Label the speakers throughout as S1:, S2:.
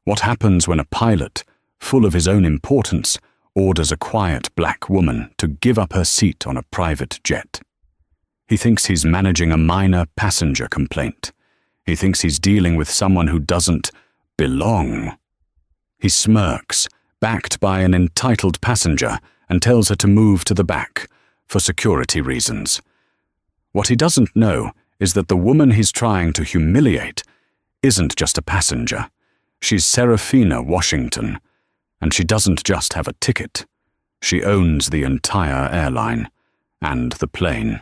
S1: What happens when a pilot, full of his own importance, orders a quiet black woman to give up her seat on a private jet? He thinks he's managing a minor passenger complaint. He thinks he's dealing with someone who doesn't belong. He smirks, backed by an entitled passenger, and tells her to move to the back, for security reasons. What he doesn't know is that the woman he's trying to humiliate isn't just a passenger. She's Serafina Washington, and she doesn't just have a ticket. She owns the entire airline, and the plane,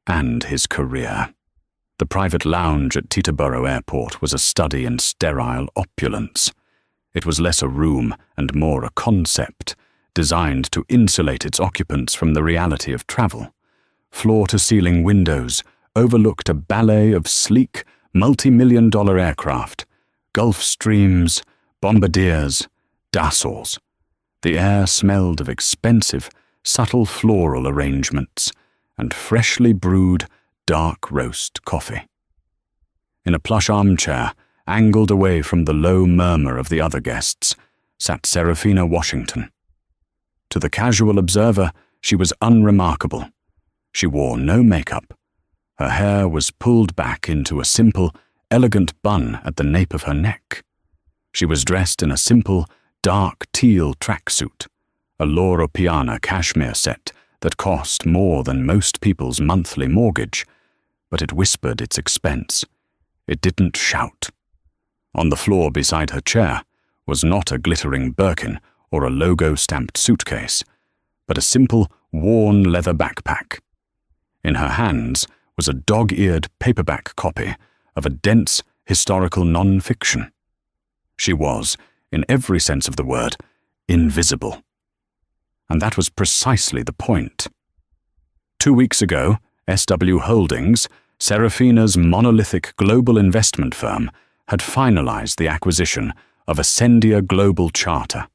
S1: and his career. The private lounge at Teterboro Airport was a study in sterile opulence. It was less a room and more a concept, designed to insulate its occupants from the reality of travel. Floor-to-ceiling windows overlooked a ballet of sleek, multi-million-dollar aircraft, Gulfstreams, Bombardiers, Dassaults. The air smelled of expensive, subtle floral arrangements and freshly brewed, dark roast coffee. In a plush armchair, angled away from the low murmur of the other guests, sat Serafina Washington. To the casual observer, she was unremarkable. She wore no makeup. Her hair was pulled back into a simple, elegant bun at the nape of her neck. She was dressed in a simple, dark teal tracksuit, a Loro Piana cashmere set that cost more than most people's monthly mortgage, but it whispered its expense. It didn't shout. On the floor beside her chair was not a glittering Birkin or a logo-stamped suitcase, but a simple, worn leather backpack. In her hands was a dog-eared paperback copy of a dense, historical non-fiction. She was, in every sense of the word, invisible. And that was precisely the point. 2 weeks ago, SW Holdings, Serafina's monolithic global investment firm, had finalized the acquisition of Ascendia Global Charter,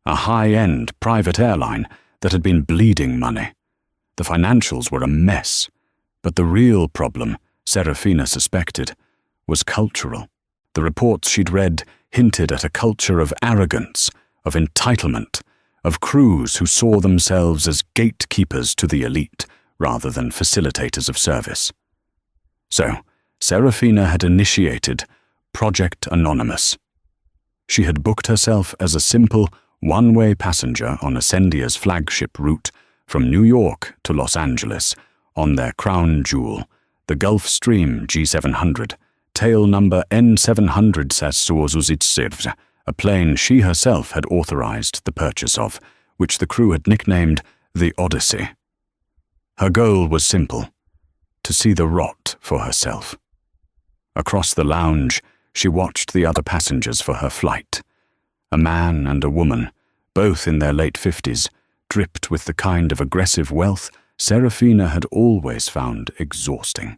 S1: a high-end private airline that had been bleeding money. The financials were a mess, but the real problem, Serafina suspected, was cultural. The reports she'd read hinted at a culture of arrogance, of entitlement, of crews who saw themselves as gatekeepers to the elite rather than facilitators of service. So, Serafina had initiated Project Anonymous. She had booked herself as a simple, one-way passenger on Ascendia's flagship route from New York to Los Angeles on their crown jewel, the Gulfstream G700, tail number N700, a plane she herself had authorized the purchase of, which the crew had nicknamed the Odyssey. Her goal was simple: to see the rot for herself. Across the lounge, she watched the other passengers for her flight. A man and a woman, both in their late 50s, dripped with the kind of aggressive wealth Serafina had always found exhausting.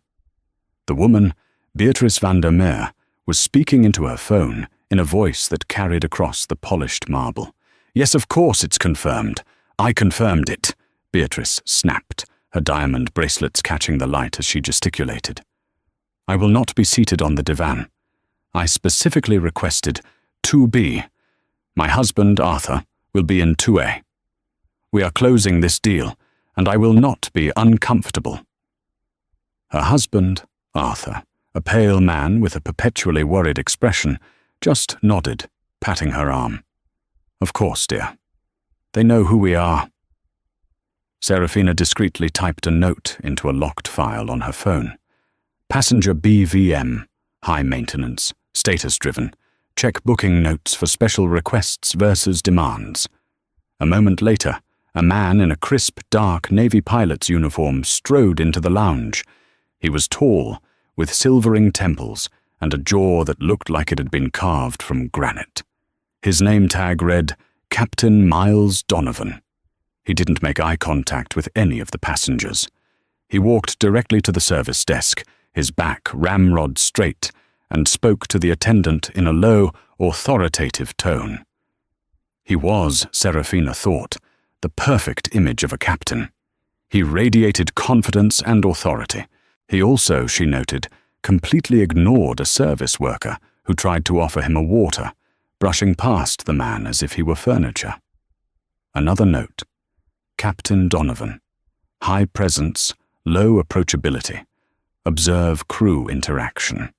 S1: The woman, Beatrice van der Meer, was speaking into her phone in a voice that carried across the polished marble. "Yes, of course it's confirmed. I confirmed it," Beatrice snapped, her diamond bracelets catching the light as she gesticulated. "I will not be seated on the divan. I specifically requested 2B. My husband, Arthur, will be in 2A. We are closing this deal, and I will not be uncomfortable." Her husband, Arthur, a pale man with a perpetually worried expression, just nodded, patting her arm. "Of course, dear. They know who we are." Serafina discreetly typed a note into a locked file on her phone. "Passenger BVM, high maintenance, status-driven. Check booking notes for special requests versus demands." A moment later, a man in a crisp, dark Navy pilot's uniform strode into the lounge. He was tall, with silvering temples and a jaw that looked like it had been carved from granite. His name tag read, Captain Miles Donovan. He didn't make eye contact with any of the passengers. He walked directly to the service desk, his back ramrod straight, and spoke to the attendant in a low, authoritative tone. He was, Serafina thought, the perfect image of a captain. He radiated confidence and authority. He also, she noted, completely ignored a service worker who tried to offer him a water, brushing past the man as if he were furniture. Another note. Captain Donovan. High presence, low approachability. Observe crew interaction.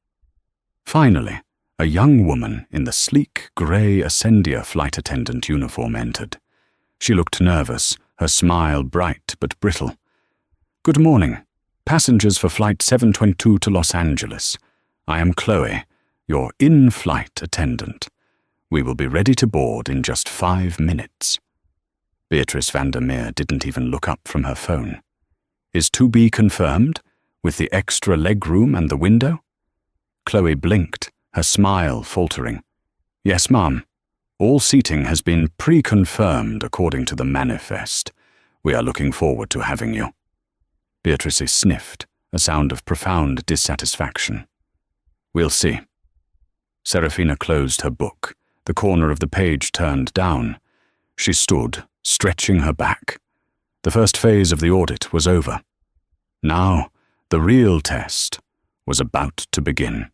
S1: Finally, a young woman in the sleek grey Ascendia flight attendant uniform entered. She looked nervous, her smile bright but brittle. "Good morning. Passengers for Flight 722 to Los Angeles. I am Chloe, your in-flight attendant. We will be ready to board in just 5 minutes." Beatrice Vandermeer didn't even look up from her phone. "Is to be confirmed, with the extra legroom and the window?" Chloe blinked, her smile faltering. "Yes, ma'am. All seating has been pre-confirmed according to the manifest. We are looking forward to having you." Beatrice sniffed, a sound of profound dissatisfaction. "We'll see." Serafina closed her book, the corner of the page turned down. She stood, stretching her back. The first phase of the audit was over. Now, the real test was about to begin.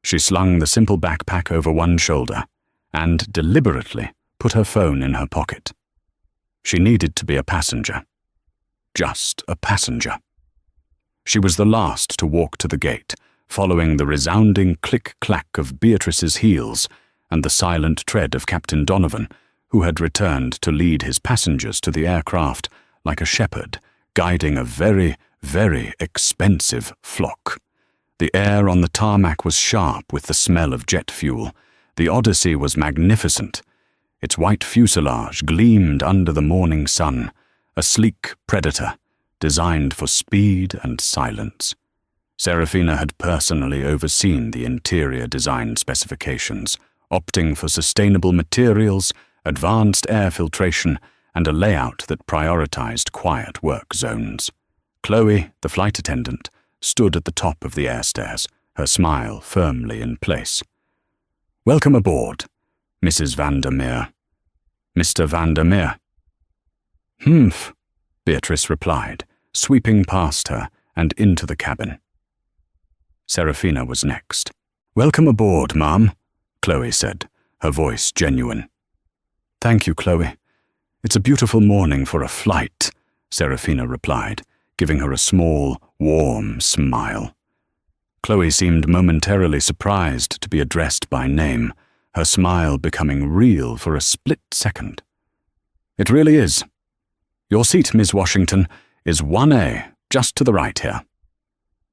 S1: She slung the simple backpack over one shoulder and deliberately put her phone in her pocket. She needed to be a passenger. Just a passenger. She was the last to walk to the gate, following the resounding click-clack of Beatrice's heels and the silent tread of Captain Donovan, who had returned to lead his passengers to the aircraft like a shepherd, guiding a very, very expensive flock. The air on the tarmac was sharp with the smell of jet fuel. The Odyssey was magnificent. Its white fuselage gleamed under the morning sun, a sleek predator designed for speed and silence. Serafina had personally overseen the interior design specifications, opting for sustainable materials, advanced air filtration, and a layout that prioritized quiet work zones. Chloe, the flight attendant, stood at the top of the air stairs, her smile firmly in place. "Welcome aboard, Mrs. Vandermeer. Mr. Vandermeer." "Humph," Beatrice replied, sweeping past her and into the cabin. Serafina was next. "Welcome aboard, ma'am," Chloe said, her voice genuine. "Thank you, Chloe. It's a beautiful morning for a flight," Serafina replied, giving her a small, warm smile. Chloe seemed momentarily surprised to be addressed by name, her smile becoming real for a split second. "It really is. Your seat, Ms. Washington, is 1A, just to the right here."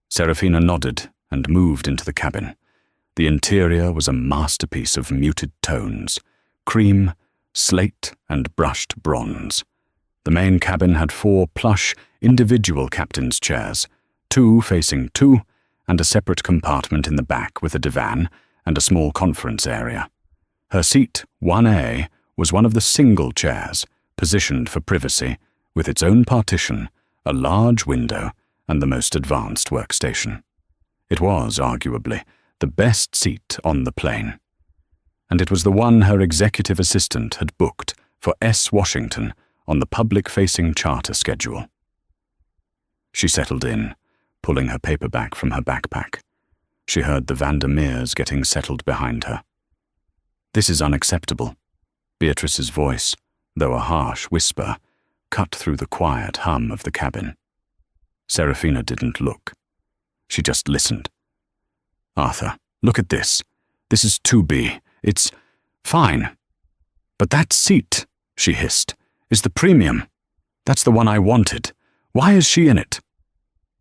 S1: Serafina nodded and moved into the cabin. The interior was a masterpiece of muted tones, cream, slate, and brushed bronze. The main cabin had 4 plush, individual captain's chairs, 2 facing 2, and a separate compartment in the back with a divan and a small conference area. Her seat, 1A, was one of the single chairs, positioned for privacy, with its own partition, a large window, and the most advanced workstation. It was, arguably, the best seat on the plane. And it was the one her executive assistant had booked for S. Washington on the public-facing charter schedule. She settled in, pulling her paperback from her backpack. She heard the Vandermeers getting settled behind her. "This is unacceptable." Beatrice's voice, though a harsh whisper, cut through the quiet hum of the cabin. Serafina didn't look. She just listened. "Arthur, look at this. This is 2B. It's fine. But that seat," she hissed, "is the premium. That's the one I wanted. Why is she in it?"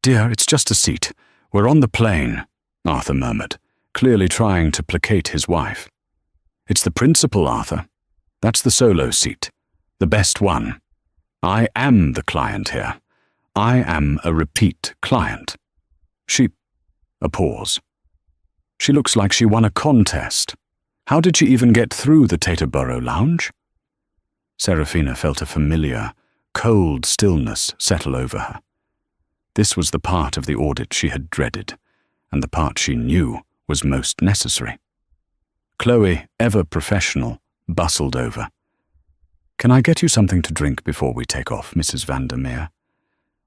S1: "Dear, it's just a seat. We're on the plane," Arthur murmured, clearly trying to placate his wife. "It's the principal, Arthur. That's the solo seat. The best one. I am the client here. I am a repeat client." A pause. "She looks like she won a contest. How did she even get through the Taterboro Lounge?" Serafina felt a familiar, cold stillness settle over her. This was the part of the audit she had dreaded, and the part she knew was most necessary. Chloe, ever professional, bustled over. "Can I get you something to drink before we take off, Mrs. Vandermeer?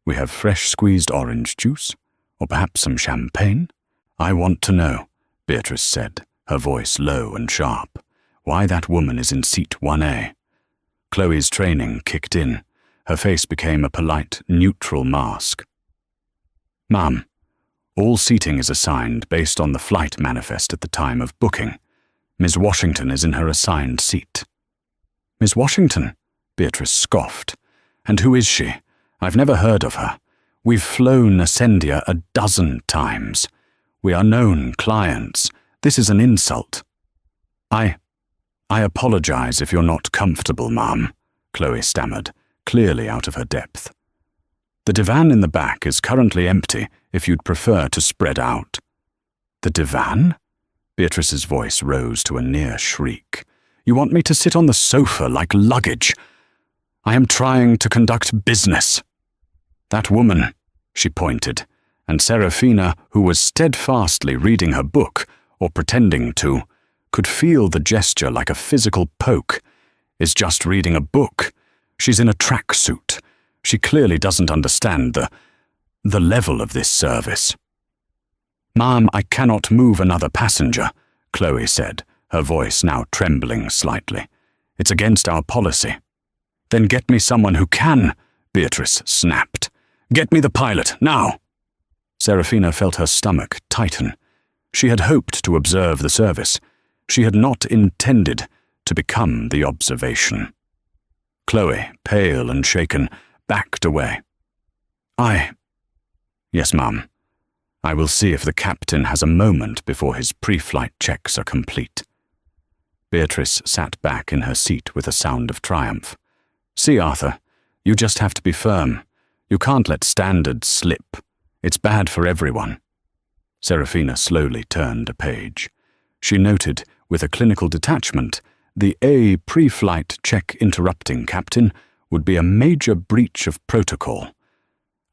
S1: We have fresh squeezed orange juice, or perhaps some champagne?" "I want to know," Beatrice said, her voice low and sharp, why that woman is in seat 1A. Chloe's training kicked in. Her face became a polite, neutral mask. "Ma'am, all seating is assigned based on the flight manifest at the time of booking. Ms. Washington is in her assigned seat." "Miss Washington?" Beatrice scoffed. "And who is she? I've never heard of her. We've flown Ascendia a dozen times. We are known clients. This is an insult." I apologize if you're not comfortable, ma'am," Chloe stammered, clearly out of her depth. "The divan in the back is currently empty if you'd prefer to spread out." "The divan?" Beatrice's voice rose to a near shriek. "You want me to sit on the sofa like luggage? I am trying to conduct business." "That woman," she pointed, and Serafina, who was steadfastly reading her book, or pretending to, could feel the gesture like a physical poke, "is just reading a book. She's in a tracksuit. She clearly doesn't understand the level of this service." "Ma'am, I cannot move another passenger," Chloe said, her voice now trembling slightly. "It's against our policy." "Then get me someone who can," Beatrice snapped. "Get me the pilot, now!" Serafina felt her stomach tighten. She had hoped to observe the service. She had not intended to become the observation. Chloe, pale and shaken, backed away. "Yes, ma'am. I will see if the captain has a moment before his pre-flight checks are complete." Beatrice sat back in her seat with a sound of triumph. "See, Arthur, you just have to be firm. You can't let standards slip. It's bad for everyone." Serafina slowly turned a page. She noted, with a clinical detachment, the A pre-flight check interrupting captain would be a major breach of protocol.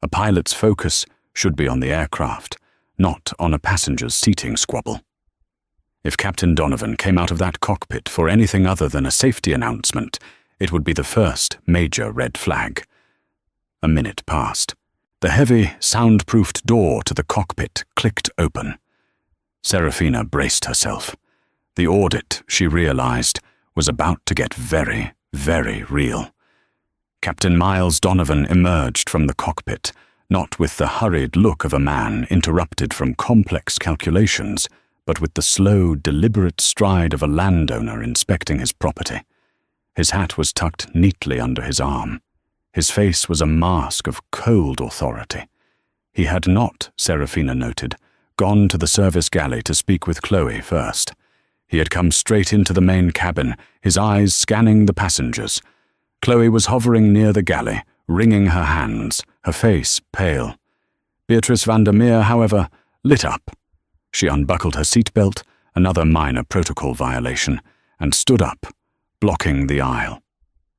S1: A pilot's focus should be on the aircraft, not on a passenger's seating squabble. If Captain Donovan came out of that cockpit for anything other than a safety announcement, it would be the first major red flag. A minute passed. The heavy, soundproofed door to the cockpit clicked open. Serafina braced herself. The audit, she realized, was about to get very, very real. Captain Miles Donovan emerged from the cockpit, not with the hurried look of a man interrupted from complex calculations, but with the slow, deliberate stride of a landowner inspecting his property. His hat was tucked neatly under his arm. His face was a mask of cold authority. He had not, Serafina noted, gone to the service galley to speak with Chloe first. He had come straight into the main cabin, his eyes scanning the passengers. Chloe was hovering near the galley, wringing her hands, her face pale. Beatrice Vandermeer, however, lit up. She unbuckled her seatbelt, another minor protocol violation, and stood up, blocking the aisle.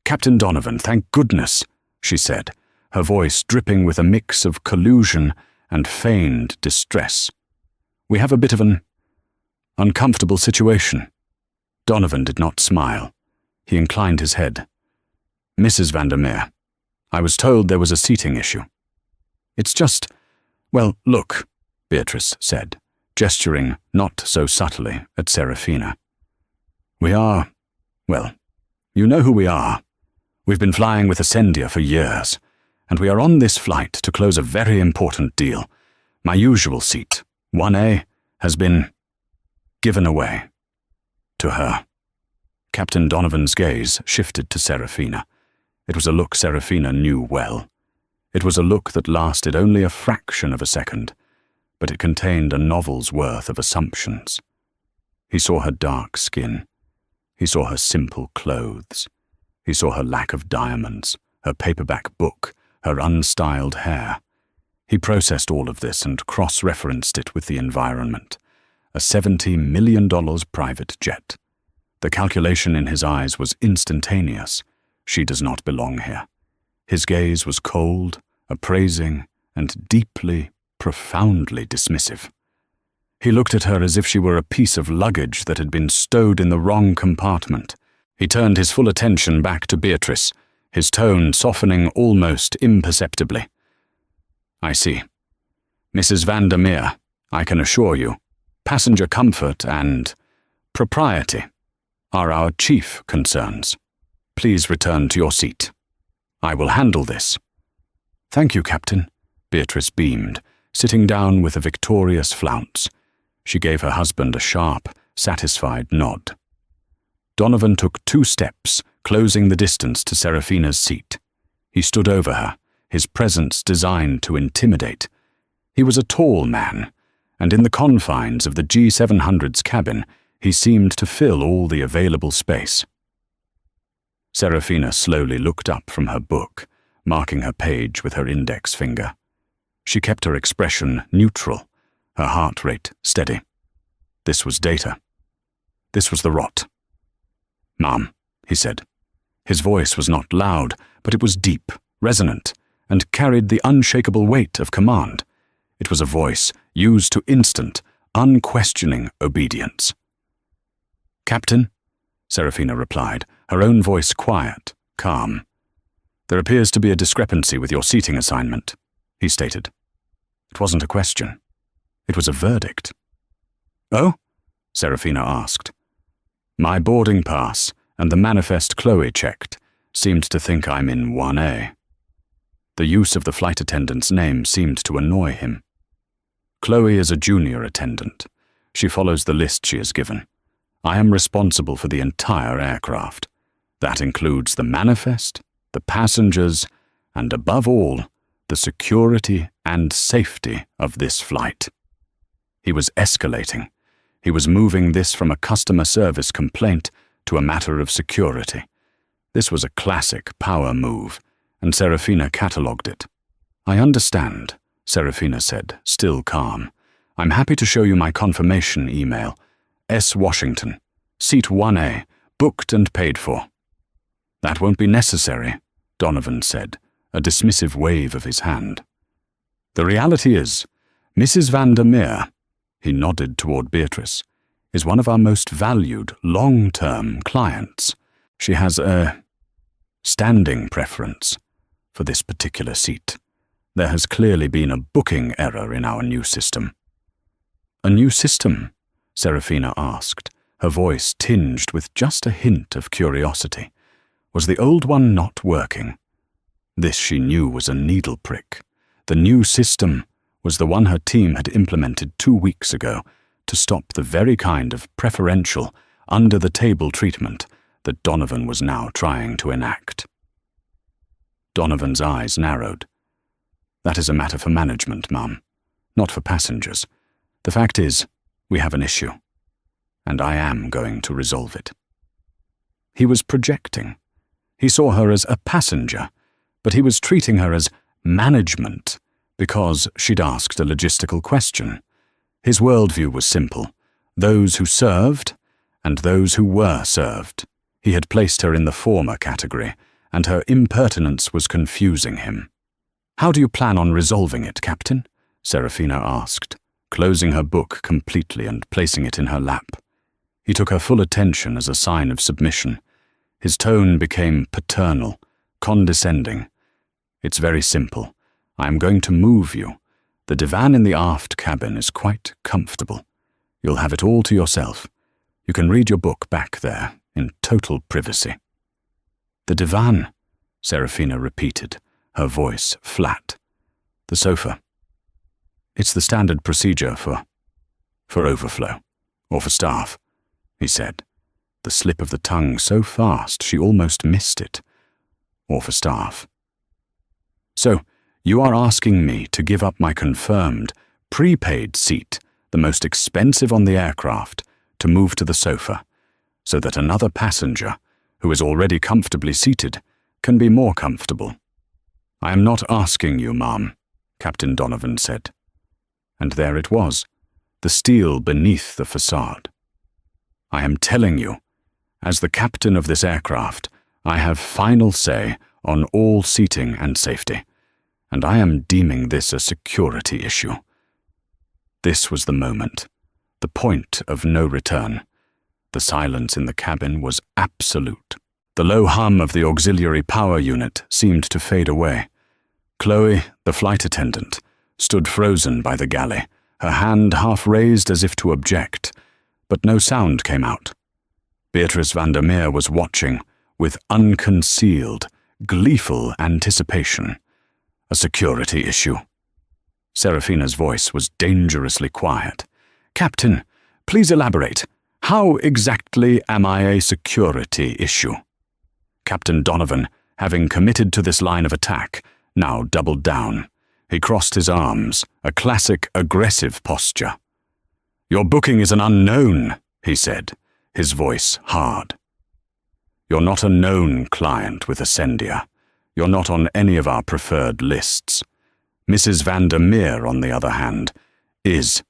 S1: "Captain Donovan, thank goodness," she said, her voice dripping with a mix of collusion and feigned distress. "We have a bit of an uncomfortable situation." Donovan did not smile. He inclined his head. "Mrs. Vandermeer, I was told there was a seating issue." "It's just, well, look," Beatrice said, gesturing not so subtly at Serafina. "We are, well, you know who we are. We've been flying with Ascendia for years, and we are on this flight to close a very important deal. My usual seat, 1A, has been given away to her." Captain Donovan's gaze shifted to Serafina. It was a look Serafina knew well. It was a look that lasted only a fraction of a second, but it contained a novel's worth of assumptions. He saw her dark skin. He saw her simple clothes. He saw her lack of diamonds, her paperback book, her unstyled hair. He processed all of this and cross-referenced it with the environment. A $70 million private jet. The calculation in his eyes was instantaneous. She does not belong here. His gaze was cold, appraising, and deeply, profoundly dismissive. He looked at her as if she were a piece of luggage that had been stowed in the wrong compartment. He turned his full attention back to Beatrice, his tone softening almost imperceptibly. "I see. Mrs. Vandermeer, I can assure you, passenger comfort and propriety are our chief concerns. Please return to your seat. I will handle this." "Thank you, Captain," Beatrice beamed, sitting down with a victorious flounce. She gave her husband a sharp, satisfied nod. Donovan took 2 steps, closing the distance to Serafina's seat. He stood over her, his presence designed to intimidate. He was a tall man, and in the confines of the G700's cabin, he seemed to fill all the available space. Serafina slowly looked up from her book, marking her page with her index finger. She kept her expression neutral, her heart rate steady. This was data. This was the rot. "Ma'am," he said. His voice was not loud, but it was deep, resonant, and carried the unshakable weight of command. It was a voice used to instant, unquestioning obedience. "Captain," Serafina replied, her own voice quiet, calm. "There appears to be a discrepancy with your seating assignment," he stated. It wasn't a question. It was a verdict. "Oh?" Serafina asked. "My boarding pass and the manifest Chloe checked seemed to think I'm in 1A. The use of the flight attendant's name seemed to annoy him. Chloe is a junior attendant. She follows the list she is given. I am responsible for the entire aircraft. That includes the manifest, the passengers, and above all, the security and safety of this flight." He was escalating. He was moving this from a customer service complaint to a matter of security. This was a classic power move, and Serafina catalogued it. "I understand," Serafina said, still calm. "I'm happy to show you my confirmation email. S. Washington, seat 1A, booked and paid for." "That won't be necessary," Donovan said, a dismissive wave of his hand. "The reality is, Mrs. Vandermeer," he nodded toward Beatrice, "is one of our most valued long-term clients. She has a standing preference for this particular seat. There has clearly been a booking error in our new system." "A new system?" Serafina asked, her voice tinged with just a hint of curiosity. Was the old one not working? This she knew was a needle prick. The new system was the one her team had implemented 2 weeks ago to stop the very kind of preferential, under-the-table treatment that Donovan was now trying to enact. Donovan's eyes narrowed. "That is a matter for management, Mum, not for passengers. The fact is, we have an issue, and I am going to resolve it." He was projecting. He saw her as a passenger, but he was treating her as management because she'd asked a logistical question. His worldview was simple: those who served and those who were served. He had placed her in the former category, and her impertinence was confusing him. "How do you plan on resolving it, Captain?" Serafina asked, closing her book completely and placing it in her lap. He took her full attention as a sign of submission. His tone became paternal, condescending. "It's very simple. I am going to move you. The divan in the aft cabin is quite comfortable. You'll have it all to yourself. You can read your book back there, in total privacy." "The divan," Serafina repeated, her voice flat. "The sofa. It's the standard procedure for overflow, or for staff," he said, the slip of the tongue so fast she almost missed it. "Or for staff. So, you are asking me to give up my confirmed, prepaid seat, the most expensive on the aircraft, to move to the sofa, so that another passenger, who is already comfortably seated, can be more comfortable." "I am not asking you, ma'am," Captain Donovan said. And there it was, the steel beneath the facade. "I am telling you, as the captain of this aircraft, I have final say on all seating and safety, and I am deeming this a security issue." This was the moment, the point of no return. The silence in the cabin was absolute. The low hum of the auxiliary power unit seemed to fade away. Chloe, the flight attendant, stood frozen by the galley, her hand half raised as if to object, but no sound came out. Beatrice Vandermeer was watching with unconcealed, gleeful anticipation. A security issue. Serafina's voice was dangerously quiet. "Captain, please elaborate. How exactly am I a security issue?" Captain Donovan, having committed to this line of attack, now doubled down. He crossed his arms, a classic aggressive posture. "Your booking is an unknown," he said, his voice hard. "You're not a known client with Ascendia. You're not on any of our preferred lists. Mrs. Vandermeer, on the other hand, is.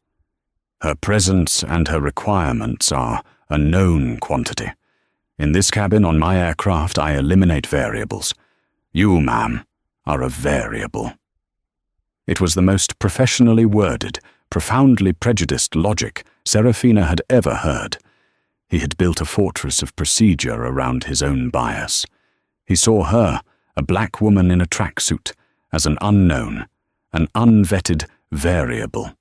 S1: Her presence and her requirements are a known quantity. In this cabin on my aircraft, I eliminate variables. You, ma'am, are a variable." It was the most professionally worded, profoundly prejudiced logic Serafina had ever heard. He had built a fortress of procedure around his own bias. He saw her, a black woman in a tracksuit, as an unknown, an unvetted variable.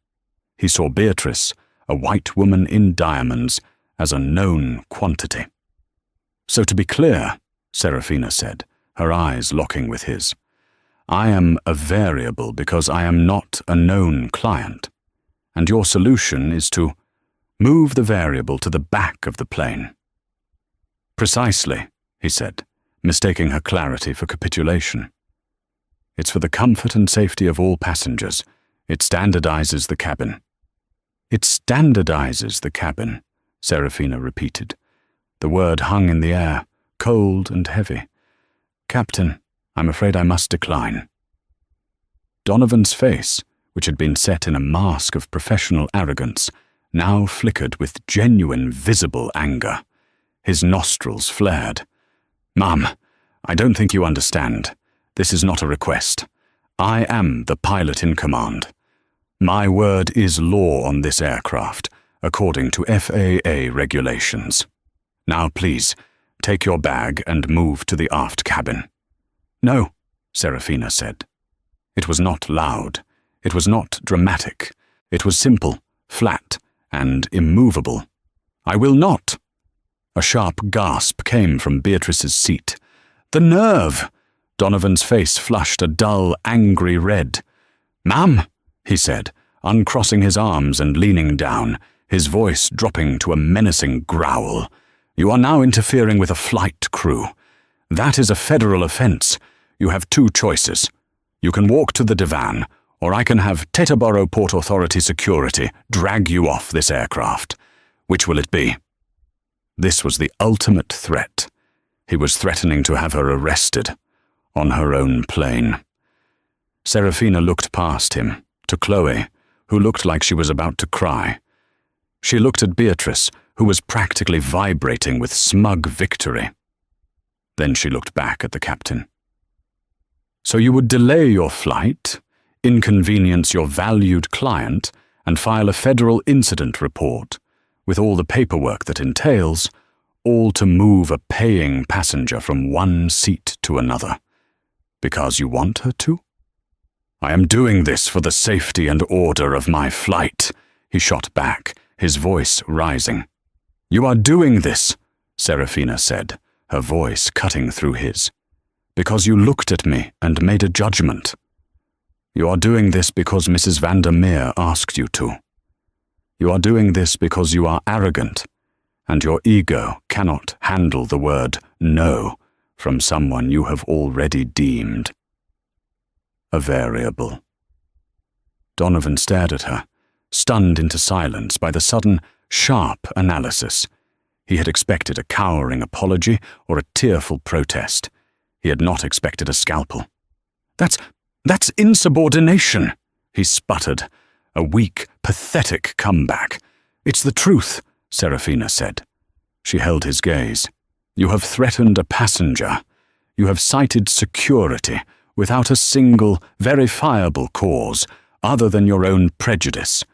S1: He saw Beatrice, a white woman in diamonds, as a known quantity. "So to be clear," Serafina said, her eyes locking with his, "I am a variable because I am not a known client, and your solution is to move the variable to the back of the plane." "Precisely," he said, mistaking her clarity for capitulation. "It's for the comfort and safety of all passengers. It standardizes the cabin." "It standardizes the cabin," Serafina repeated. The word hung in the air, cold and heavy. "Captain, I'm afraid I must decline." Donovan's face, which had been set in a mask of professional arrogance, now flickered with genuine visible anger. His nostrils flared. "Ma'am, I don't think you understand. This is not a request. I am the pilot in command. My word is law on this aircraft, according to FAA regulations. Now please, take your bag and move to the aft cabin." "No," Serafina said. It was not loud. It was not dramatic. It was simple, flat, and immovable. "I will not." A sharp gasp came from Beatrice's seat. "The nerve!" Donovan's face flushed a dull, angry red. "Ma'am," he said, uncrossing his arms and leaning down, his voice dropping to a menacing growl. "You are now interfering with a flight crew. That is a federal offense. You have two choices. You can walk to the divan, or I can have Teterboro Port Authority security drag you off this aircraft. Which will it be?" This was the ultimate threat. He was threatening to have her arrested, on her own plane. Serafina looked past him, to Chloe, who looked like she was about to cry. She looked at Beatrice, who was practically vibrating with smug victory. Then she looked back at the captain. "So you would delay your flight, inconvenience your valued client, and file a federal incident report, with all the paperwork that entails, all to move a paying passenger from one seat to another. Because you want her to?" "I am doing this for the safety and order of my flight," he shot back, his voice rising. "You are doing this," Serafina said, her voice cutting through his, "because you looked at me and made a judgment. You are doing this because Mrs. Vandermeer asked you to. You are doing this because you are arrogant, and your ego cannot handle the word no from someone you have already deemed a variable." Donovan stared at her, stunned into silence by the sudden, sharp analysis. He had expected a cowering apology or a tearful protest. He had not expected a scalpel. That's insubordination," he sputtered, a weak, pathetic comeback. "It's the truth," Serafina said. She held his gaze. "You have threatened a passenger. You have cited security without a single, verifiable cause other than your own prejudice.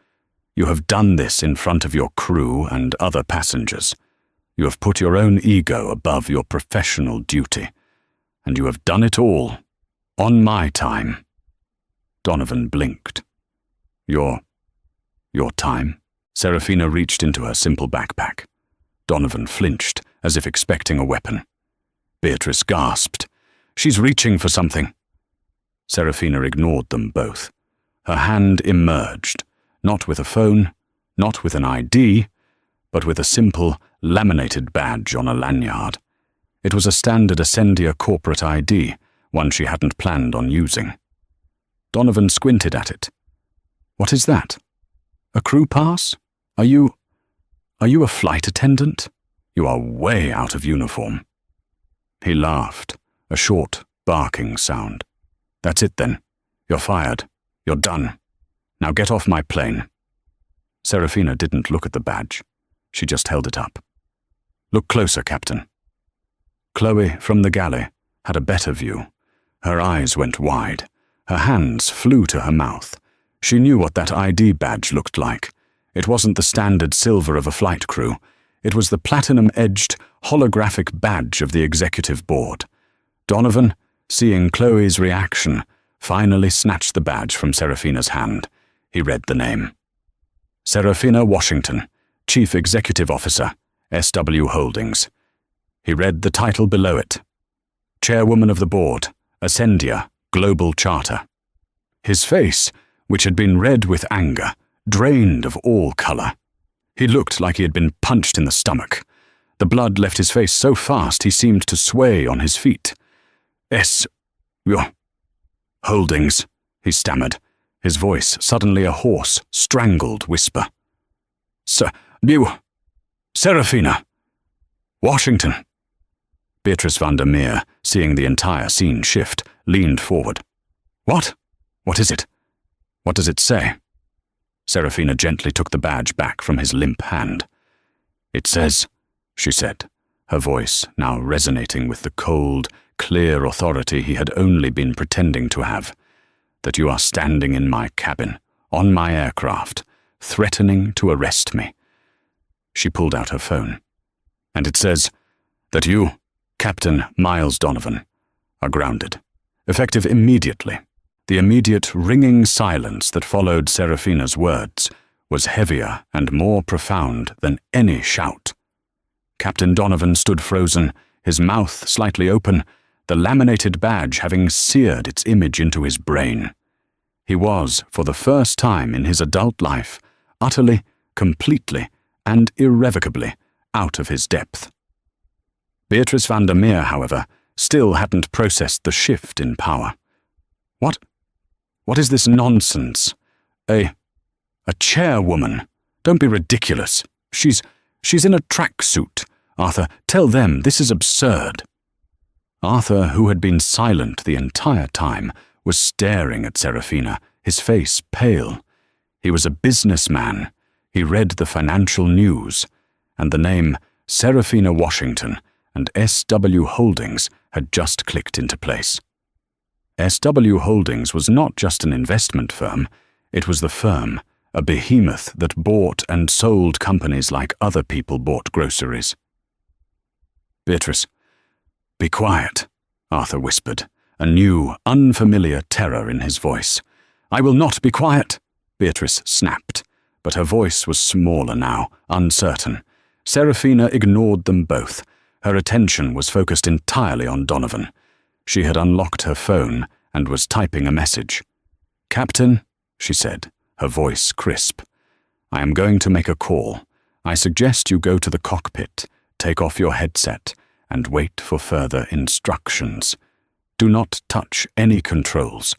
S1: You have done this in front of your crew and other passengers. You have put your own ego above your professional duty. And you have done it all on my time." Donovan blinked. Your time?" Serafina reached into her simple backpack. Donovan flinched as if expecting a weapon. Beatrice gasped. "She's reaching for something." Serafina ignored them both. Her hand emerged, not with a phone, not with an ID, but with a simple, laminated badge on a lanyard. It was a standard Ascendia corporate ID, one she hadn't planned on using. Donovan squinted at it. "What is that? A crew pass? Are you a flight attendant? You are way out of uniform." He laughed, a short, barking sound. "That's it then. You're fired. You're done. Now get off my plane." Serafina didn't look at the badge. She just held it up. "Look closer, Captain." Chloe, from the galley, had a better view. Her eyes went wide. Her hands flew to her mouth. She knew what that ID badge looked like. It wasn't the standard silver of a flight crew. It was the platinum-edged, holographic badge of the executive board. Donovan, seeing Chloe's reaction, finally snatched the badge from Serafina's hand. He read the name. Serafina Washington, Chief Executive Officer, SW Holdings. He read the title below it. Chairwoman of the Board, Ascendia, Global Charter. His face, which had been red with anger, drained of all color. He looked like he had been punched in the stomach. The blood left his face so fast he seemed to sway on his feet. Holdings, he stammered, his voice suddenly a hoarse, strangled whisper. Serafina. Washington. Beatrice Vandermeer, seeing the entire scene shift, leaned forward. "What? What is it? What does it say?" Serafina gently took the badge back from his limp hand. "It says," she said, her voice now resonating with the cold, clear authority he had only been pretending to have, "that you are standing in my cabin, on my aircraft, threatening to arrest me." She pulled out her phone. "And it says that you, Captain Miles Donovan, are grounded, effective immediately." The immediate ringing silence that followed Serafina's words was heavier and more profound than any shout. Captain Donovan stood frozen, his mouth slightly open, the laminated badge having seared its image into his brain. He was, for the first time in his adult life, utterly, completely, and irrevocably out of his depth. Beatrice Vandermeer, however, still hadn't processed the shift in power. What is this nonsense? A chairwoman? Don't be ridiculous. She's in a tracksuit. Arthur, tell them this is absurd. Arthur, who had been silent the entire time, was staring at Serafina, his face pale. He was a businessman. He read the financial news, and the name Serafina Washington and SW Holdings had just clicked into place. SW Holdings was not just an investment firm, it was the firm, a behemoth that bought and sold companies like other people bought groceries. "Beatrice, be quiet," Arthur whispered, a new, unfamiliar terror in his voice. "I will not be quiet," Beatrice snapped, but her voice was smaller now, uncertain. Serafina ignored them both. Her attention was focused entirely on Donovan. She had unlocked her phone and was typing a message. "Captain," she said, her voice crisp, "I am going to make a call. I suggest you go to the cockpit, take off your headset, and wait for further instructions. Do not touch any controls.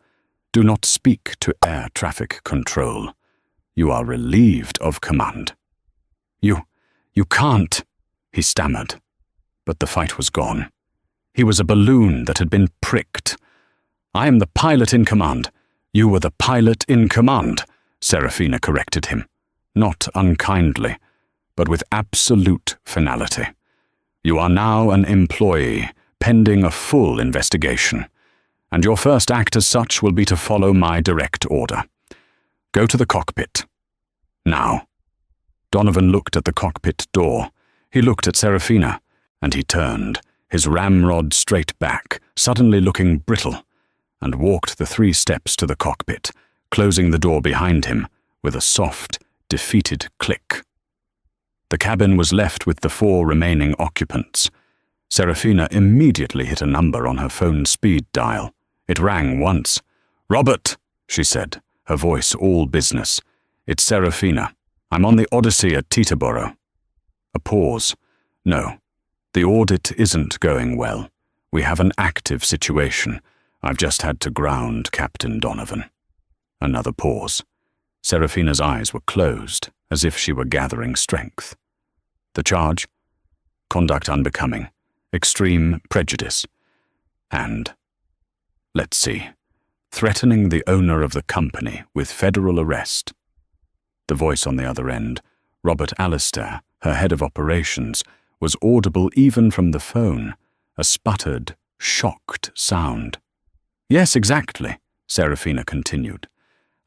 S1: Do not speak to air traffic control. You are relieved of command." You can't," he stammered. But the fight was gone. He was a balloon that had been pricked. "I am the pilot in command." "You were the pilot in command," Serafina corrected him, not unkindly, but with absolute finality. "You are now an employee, pending a full investigation, and your first act as such will be to follow my direct order. Go to the cockpit. Now." Donovan looked at the cockpit door. He looked at Serafina, and he turned, his ramrod straight back, suddenly looking brittle, and walked the 3 steps to the cockpit, closing the door behind him with a soft, defeated click. The cabin was left with the 4 remaining occupants. Serafina immediately hit a number on her phone speed dial. It rang once. "Robert," she said, her voice all business. "It's Serafina. I'm on the Odyssey at Teterboro." A pause. "No, the audit isn't going well. We have an active situation. I've just had to ground Captain Donovan." Another pause. Serafina's eyes were closed, as if she were gathering strength. The charge? Conduct unbecoming, extreme prejudice, and, let's see, threatening the owner of the company with federal arrest. The voice on the other end, Robert Alistair, her head of operations, was audible even from the phone, a sputtered, shocked sound. "Yes, exactly," Serafina continued.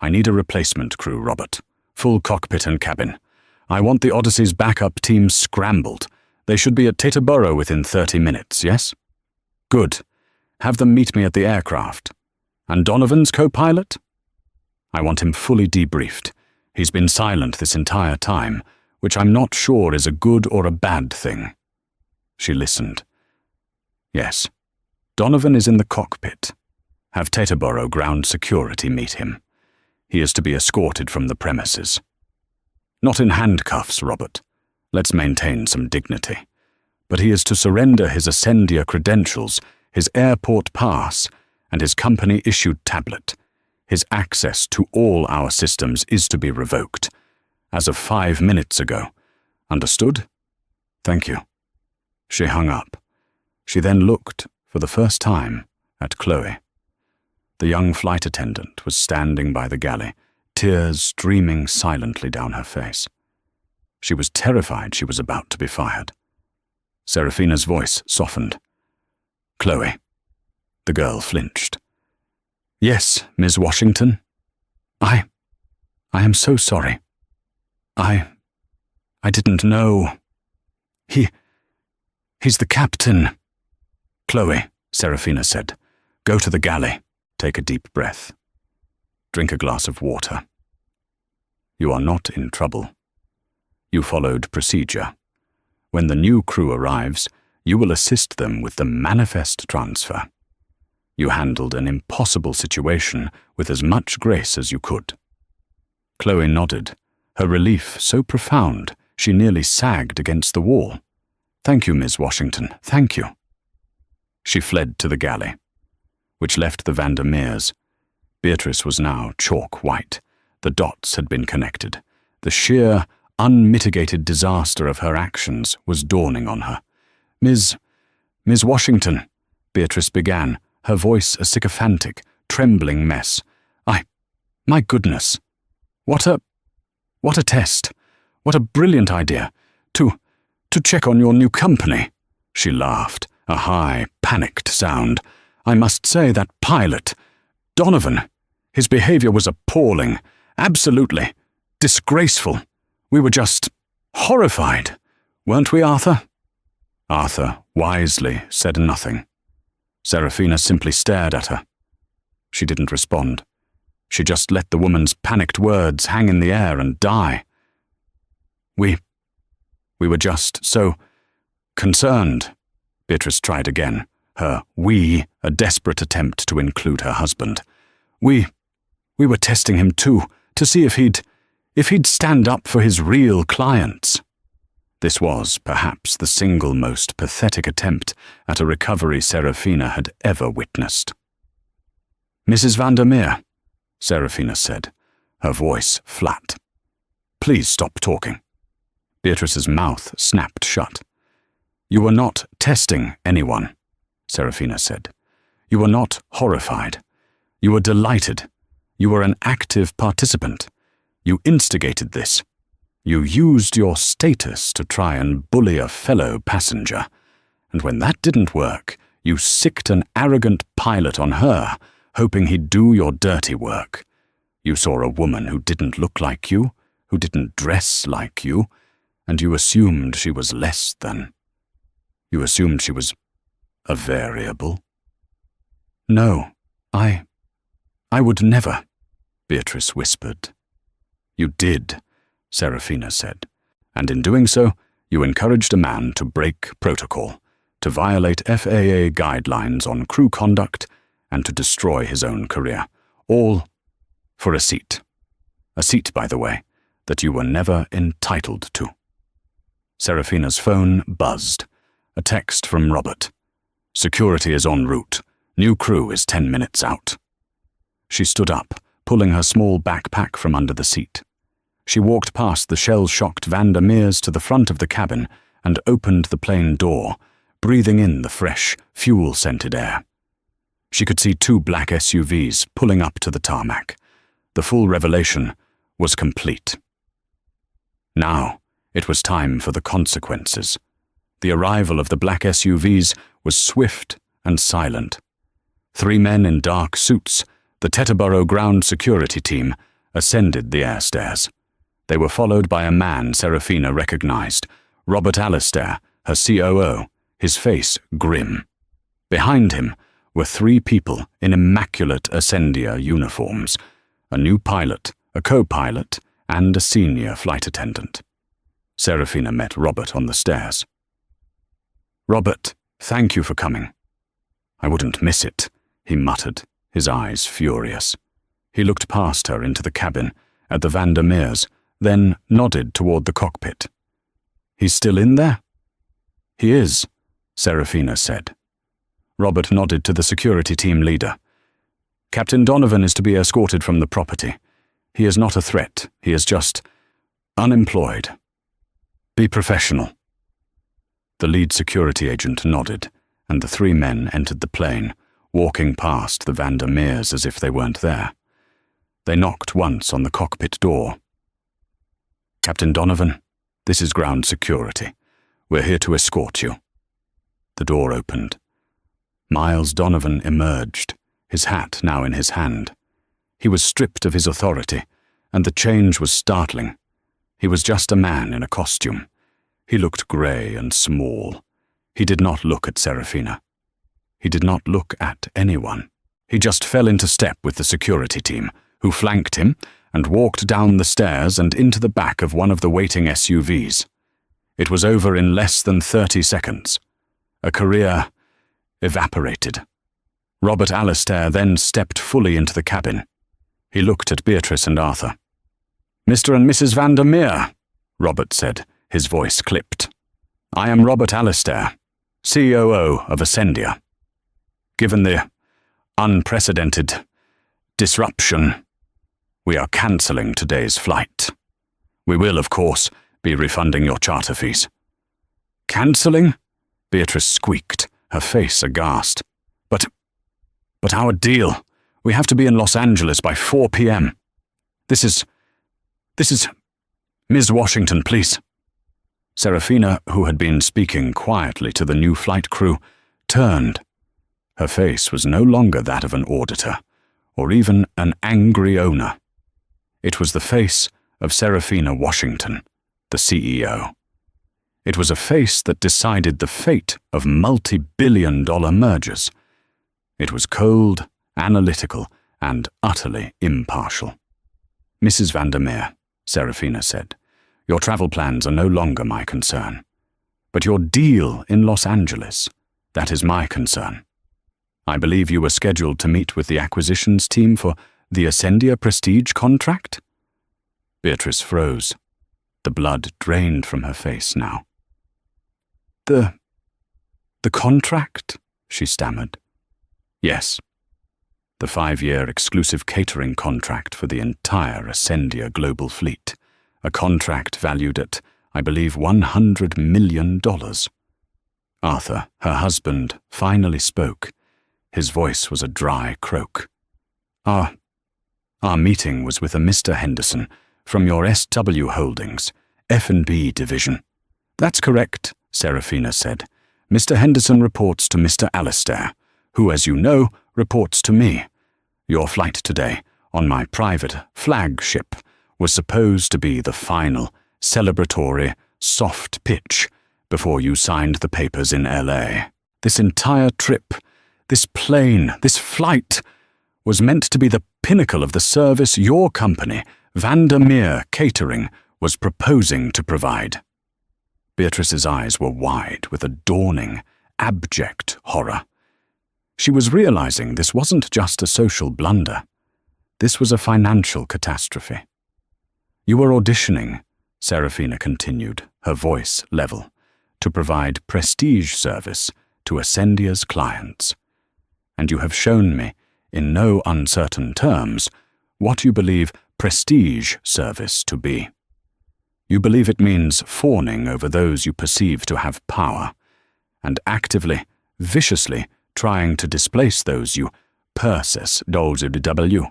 S1: "I need a replacement crew, Robert. Full cockpit and cabin. I want the Odyssey's backup team scrambled. They should be at Teterboro within 30 minutes, yes? Good. Have them meet me at the aircraft. And Donovan's co-pilot? I want him fully debriefed. He's been silent this entire time, which I'm not sure is a good or a bad thing." She listened. "Yes. Donovan is in the cockpit. Have Teterboro ground security meet him. He is to be escorted from the premises. Not in handcuffs, Robert. Let's maintain some dignity. But he is to surrender his Ascendia credentials, his airport pass, and his company-issued tablet. His access to all our systems is to be revoked. As of 5 minutes ago. Understood? Thank you." She hung up. She then looked, for the first time, at Chloe. The young flight attendant was standing by the galley, tears streaming silently down her face. She was terrified she was about to be fired. Serafina's voice softened. "Chloe." The girl flinched. "Yes, Ms. Washington. I am so sorry. I didn't know. He's the captain." "Chloe," Serafina said, "go to the galley. Take a deep breath. Drink a glass of water. You are not in trouble. You followed procedure. When the new crew arrives, you will assist them with the manifest transfer. You handled an impossible situation with as much grace as you could." Chloe nodded, her relief so profound she nearly sagged against the wall. "Thank you, Ms. Washington, thank you." She fled to the galley, which left the Vandermeers. Beatrice was now chalk white. The dots had been connected. The sheer, unmitigated disaster of her actions was dawning on her. Ms. Washington," Beatrice began, her voice a sycophantic, trembling mess. My goodness. What a test. What a brilliant idea. To check on your new company." She laughed, a high, panicked sound. "I must say that pilot, Donovan, his behavior was appalling, absolutely disgraceful. We were just horrified, weren't we, Arthur?" Arthur wisely said nothing. Serafina simply stared at her. She didn't respond. She just let the woman's panicked words hang in the air and die. We were just so concerned," Beatrice tried again, her "we" a desperate attempt to include her husband. We were testing him too, to see if he'd stand up for his real clients." This was, perhaps, the single most pathetic attempt at a recovery Serafina had ever witnessed. "Mrs. Vandermeer," Serafina said, her voice flat. "Please stop talking." Beatrice's mouth snapped shut. "You were not testing anyone," Serafina said. "You were not horrified. You were delighted. You were an active participant. You instigated this. You used your status to try and bully a fellow passenger. And when that didn't work, you sicked an arrogant pilot on her, hoping he'd do your dirty work. You saw a woman who didn't look like you, who didn't dress like you, and you assumed she was less than. You assumed she was a variable." "No, I would never," Beatrice whispered. "You did," Serafina said, And in doing so, you encouraged a man to break protocol, to violate FAA guidelines on crew conduct, and to destroy his own career. All for a seat. A seat, by the way, that you were never entitled to. Serafina's phone buzzed. A text from Robert. Security is en route. New crew is 10 minutes out. She stood up, pulling her small backpack from under the seat. She walked past the shell-shocked Vandermeers to the front of the cabin and opened the plane door, breathing in the fresh, fuel-scented air. She could see 2 black SUVs pulling up to the tarmac. The full revelation was complete. Now, it was time for the consequences. The arrival of the black SUVs was swift and silent. 3 men in dark suits, the Teterboro ground security team, ascended the air stairs. They were followed by a man Serafina recognized, Robert Alastair, her COO, his face grim. Behind him were 3 people in immaculate Ascendia uniforms, a new pilot, a co-pilot, and a senior flight attendant. Serafina met Robert on the stairs. "Robert, thank you for coming." "I wouldn't miss it," he muttered, his eyes furious. He looked past her into the cabin, at the Vandermeers, then nodded toward the cockpit. "He's still in there?" "He is," Serafina said. Robert nodded to the security team leader. "Captain Donovan is to be escorted from the property. He is not a threat. He is just unemployed. Be professional." The lead security agent nodded, and the 3 men entered the plane, walking past the Vandermeers as if they weren't there. They knocked once on the cockpit door. "Captain Donovan, this is ground security. We're here to escort you." The door opened. Miles Donovan emerged, his hat now in his hand. He was stripped of his authority, and the change was startling. He was just a man in a costume. He looked grey and small. He did not look at Serafina. He did not look at anyone. He just fell into step with the security team, who flanked him and walked down the stairs and into the back of one of the waiting SUVs. It was over in less than 30 seconds. A career evaporated. Robert Alastair then stepped fully into the cabin. He looked at Beatrice and Arthur. "Mr. and Mrs. Vandermeer," Robert said, his voice clipped. "I am Robert Alastair, COO of Ascendia. Given the unprecedented disruption, we are cancelling today's flight. We will, of course, be refunding your charter fees." "Cancelling?" Beatrice squeaked, her face aghast. But our deal. We have to be in Los Angeles by 4 p.m. This is Ms. Washington, please." Serafina, who had been speaking quietly to the new flight crew, turned. Her face was no longer that of an auditor, or even an angry owner. It was the face of Serafina Washington, the CEO. It was a face that decided the fate of multi-billion-dollar mergers. It was cold, analytical, and utterly impartial. "Mrs. Vandermeer," Serafina said, "your travel plans are no longer my concern. But your deal in Los Angeles, that is my concern. I believe you were scheduled to meet with the acquisitions team for the Ascendia Prestige contract?" Beatrice froze. The blood drained from her face now. The contract?" she stammered. "Yes. The 5-year exclusive catering contract for the entire Ascendia global fleet. A contract valued at, I believe, $100 million. Arthur, her husband, finally spoke. His voice was a dry croak. Our meeting was with a Mr. Henderson from your SW Holdings, F&B division." "That's correct," Serafina said. "Mr. Henderson reports to Mr. Alastair, who, as you know, reports to me. Your flight today, on my private flagship, was supposed to be the final, celebratory, soft pitch before you signed the papers in LA. This entire trip, this plane, this flight, was meant to be the pinnacle of the service your company, Vandermeer Catering, was proposing to provide. Beatrice's eyes were wide with a dawning, abject horror. She was realizing this wasn't just a social blunder. This was a financial catastrophe. "You were auditioning," Serafina continued, her voice level, "to provide prestige service to Ascendia's clients. And you have shown me, in no uncertain terms, what you believe prestige service to be. You believe it means fawning over those you perceive to have power, and actively, viciously trying to displace those you purses w.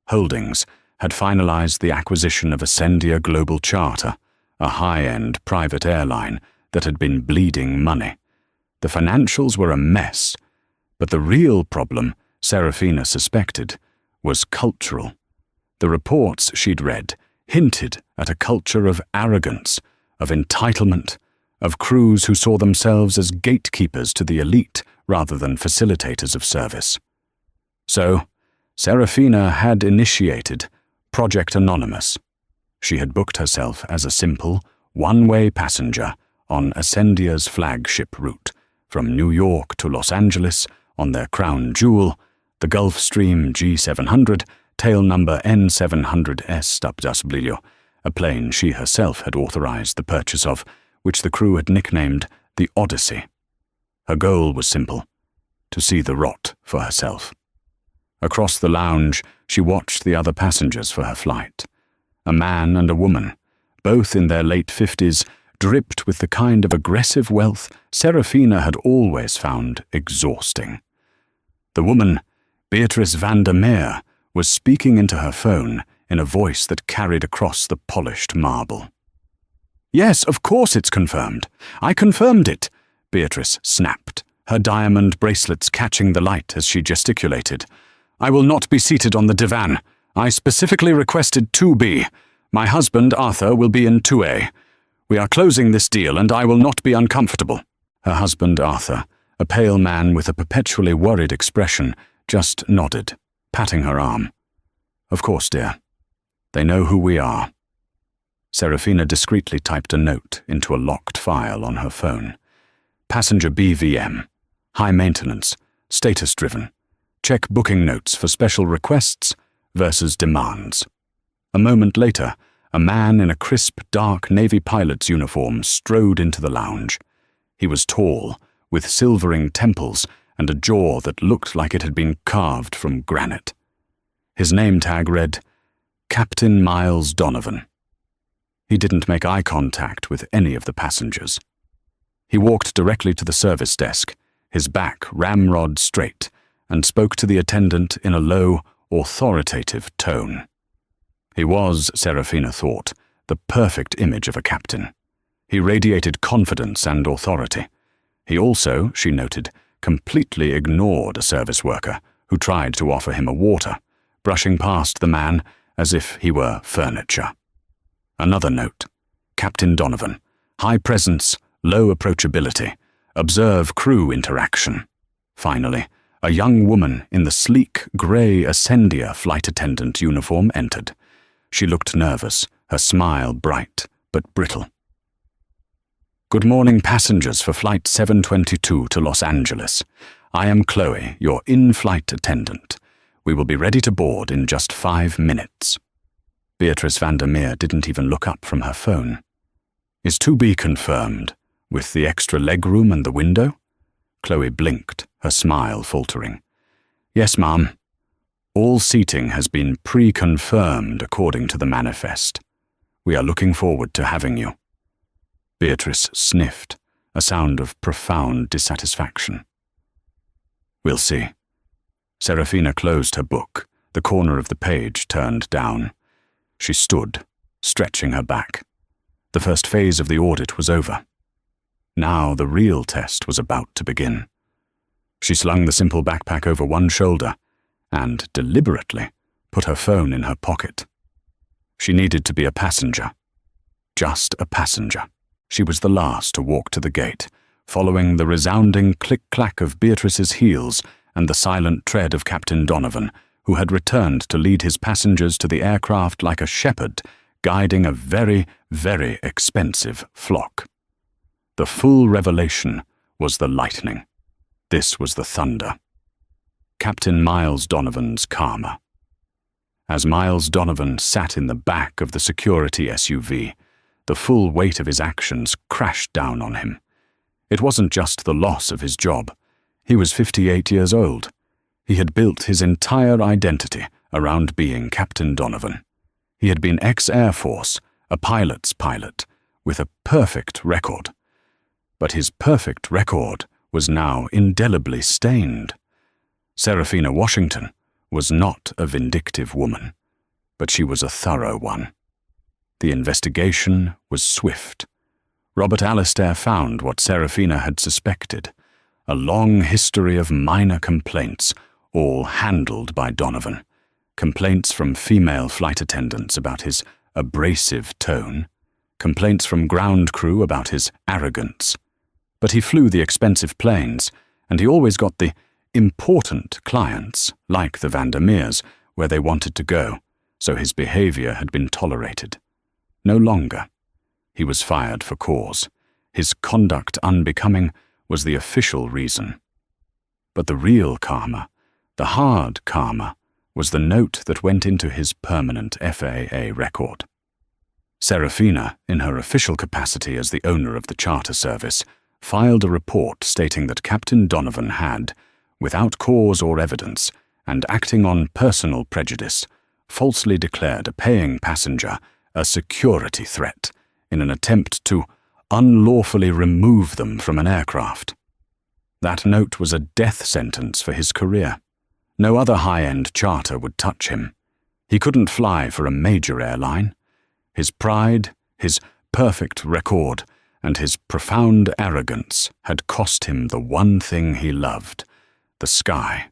S1: Holdings had finalized the acquisition of Ascendia Global Charter, a high-end private airline that had been bleeding money. The financials were a mess, but the real problem, Serafina suspected, was cultural. The reports she'd read hinted at a culture of arrogance, of entitlement, of crews who saw themselves as gatekeepers to the elite rather than facilitators of service. So, Serafina had initiated Project Anonymous. She had booked herself as a simple, one-way passenger on Ascendia's flagship route from New York to Los Angeles on their crown jewel, the Gulfstream G700, tail number N700SW, a plane she herself had authorized the purchase of, which the crew had nicknamed the Odyssey. Her goal was simple: to see the rot for herself. Across the lounge, she watched the other passengers for her flight. A man and a woman, both in their late 50s, dripped with the kind of aggressive wealth Serafina had always found exhausting. The woman, Beatrice Vandermeer, was speaking into her phone in a voice that carried across the polished marble. "Yes, of course it's confirmed. I confirmed it," Beatrice snapped, her diamond bracelets catching the light as she gesticulated. "I will not be seated on the divan. I specifically requested 2B. My husband, Arthur, will be in 2A. We are closing this deal, and I will not be uncomfortable." Her husband, Arthur, a pale man with a perpetually worried expression, just nodded, patting her arm. "Of course, dear. They know who we are." Serafina discreetly typed a note into a locked file on her phone. "Passenger BVM. High maintenance. Status-driven. Check booking notes for special requests versus demands." A moment later, a man in a crisp, dark Navy pilot's uniform strode into the lounge. He was tall, with silvering temples and a jaw that looked like it had been carved from granite. His name tag read, Captain Miles Donovan. He didn't make eye contact with any of the passengers. He walked directly to the service desk, his back ramrod straight, and spoke to the attendant in a low, authoritative tone. He was, Serafina thought, the perfect image of a captain. He radiated confidence and authority. He also, she noted, completely ignored a service worker who tried to offer him a water, brushing past the man as if he were furniture. Another note: Captain Donovan, high presence, low approachability, observe crew interaction. Finally, a young woman in the sleek, grey Ascendia flight attendant uniform entered. She looked nervous, her smile bright but brittle. "Good morning, passengers for Flight 722 to Los Angeles. I am Chloe, your in-flight attendant. We will be ready to board in just 5 minutes." Beatrice Vandermeer didn't even look up from her phone. "Is 2B confirmed, with the extra legroom and the window?" Chloe blinked, her smile faltering. "Yes, ma'am. All seating has been pre-confirmed according to the manifest. We are looking forward to having you." Beatrice sniffed, a sound of profound dissatisfaction. "We'll see." Serafina closed her book, the corner of the page turned down. She stood, stretching her back. The first phase of the audit was over. Now the real test was about to begin. She slung the simple backpack over one shoulder and, deliberately, put her phone in her pocket. She needed to be a passenger. Just a passenger. She was the last to walk to the gate, following the resounding click-clack of Beatrice's heels and the silent tread of Captain Donovan, who had returned to lead his passengers to the aircraft like a shepherd, guiding a very, very expensive flock. The full revelation was the lightning. This was the thunder. Captain Miles Donovan's karma. As Miles Donovan sat in the back of the security SUV, the full weight of his actions crashed down on him. It wasn't just the loss of his job. He was 58 years old. He had built his entire identity around being Captain Donovan. He had been ex-Air Force, a pilot's pilot, with a perfect record. But his perfect record was now indelibly stained. Serafina Washington was not a vindictive woman, but she was a thorough one. The investigation was swift. Robert Alastair found what Serafina had suspected, a long history of minor complaints, all handled by Donovan. Complaints from female flight attendants about his abrasive tone, complaints from ground crew about his arrogance. But he flew the expensive planes, and he always got the important clients, like the Vandermeers, where they wanted to go, so his behavior had been tolerated. No longer. He was fired for cause. His conduct unbecoming was the official reason. But the real karma, the hard karma, was the note that went into his permanent FAA record. Serafina, in her official capacity as the owner of the charter service, filed a report stating that Captain Donovan had, without cause or evidence, and acting on personal prejudice, falsely declared a paying passenger a security threat in an attempt to unlawfully remove them from an aircraft. That note was a death sentence for his career. No other high-end charter would touch him. He couldn't fly for a major airline. His pride, his perfect record, and his profound arrogance had cost him the one thing he loved, the sky.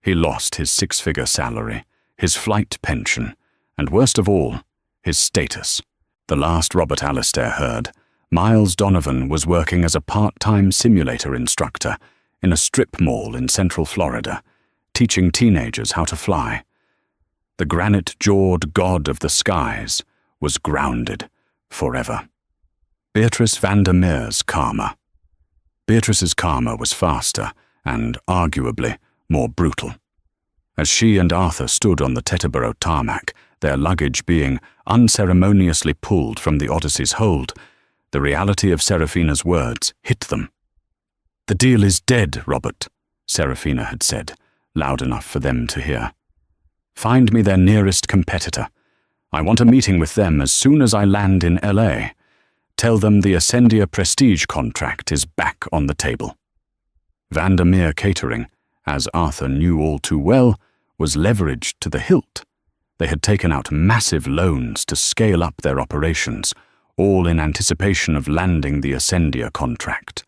S1: He lost his six-figure salary, his flight pension, and worst of all, his status. The last Robert Alastair heard, Miles Donovan was working as a part-time simulator instructor in a strip mall in Central Florida, teaching teenagers how to fly. The granite-jawed god of the skies was grounded forever. Beatrice Vandermeer's karma. Beatrice's karma was faster and, arguably, more brutal. As she and Arthur stood on the Teterboro tarmac, their luggage being unceremoniously pulled from the Odyssey's hold, the reality of Serafina's words hit them. "The deal is dead, Robert," Serafina had said, loud enough for them to hear. "Find me their nearest competitor. I want a meeting with them as soon as I land in LA. Tell them the Ascendia Prestige contract is back on the table." Vandermeer Catering, as Arthur knew all too well, was leveraged to the hilt. They had taken out massive loans to scale up their operations, all in anticipation of landing the Ascendia contract.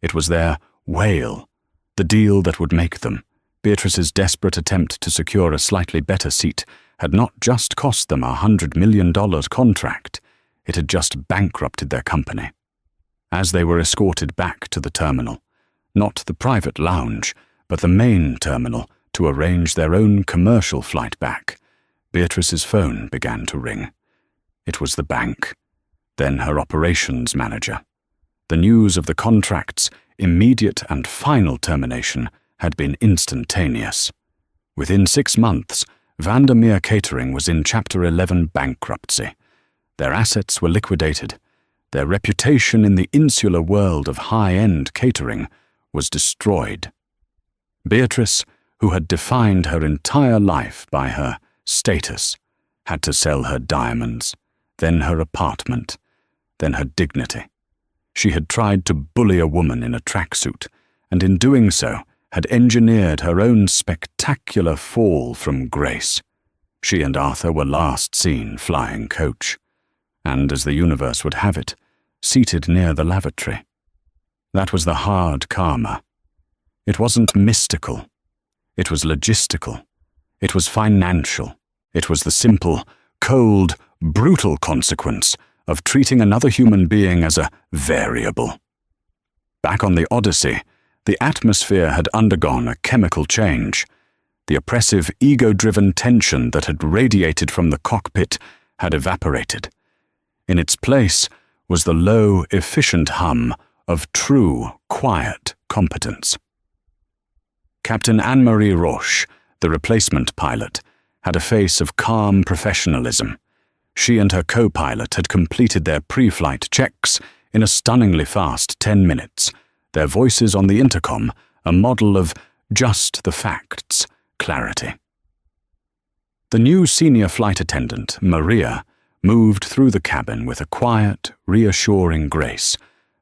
S1: It was their whale, the deal that would make them. Beatrice's desperate attempt to secure a slightly better seat had not just cost them a $100 million contract, it had just bankrupted their company. As they were escorted back to the terminal, not the private lounge, but the main terminal, to arrange their own commercial flight back, Beatrice's phone began to ring. It was the bank, then her operations manager. The news of the contract's immediate and final termination had been instantaneous. Within 6 months, Vandermeer Catering was in Chapter 11 bankruptcy. Their assets were liquidated. Their reputation in the insular world of high-end catering was destroyed. Beatrice, who had defined her entire life by her status, had to sell her diamonds, then her apartment, then her dignity. She had tried to bully a woman in a tracksuit, and in doing so had engineered her own spectacular fall from grace. She and Arthur were last seen flying coach, and as the universe would have it, seated near the lavatory. That was the hard karma. It wasn't mystical. It was logistical. It was financial. It was the simple, cold, brutal consequence of treating another human being as a variable. Back on the Odyssey, the atmosphere had undergone a chemical change. The oppressive, ego-driven tension that had radiated from the cockpit had evaporated. In its place was the low, efficient hum of true, quiet competence. Captain Anne-Marie Roche, the replacement pilot, had a face of calm professionalism. She and her co-pilot had completed their pre-flight checks in a stunningly fast 10 minutes, their voices on the intercom a model of just the facts clarity. The new senior flight attendant, Maria, moved through the cabin with a quiet, reassuring grace,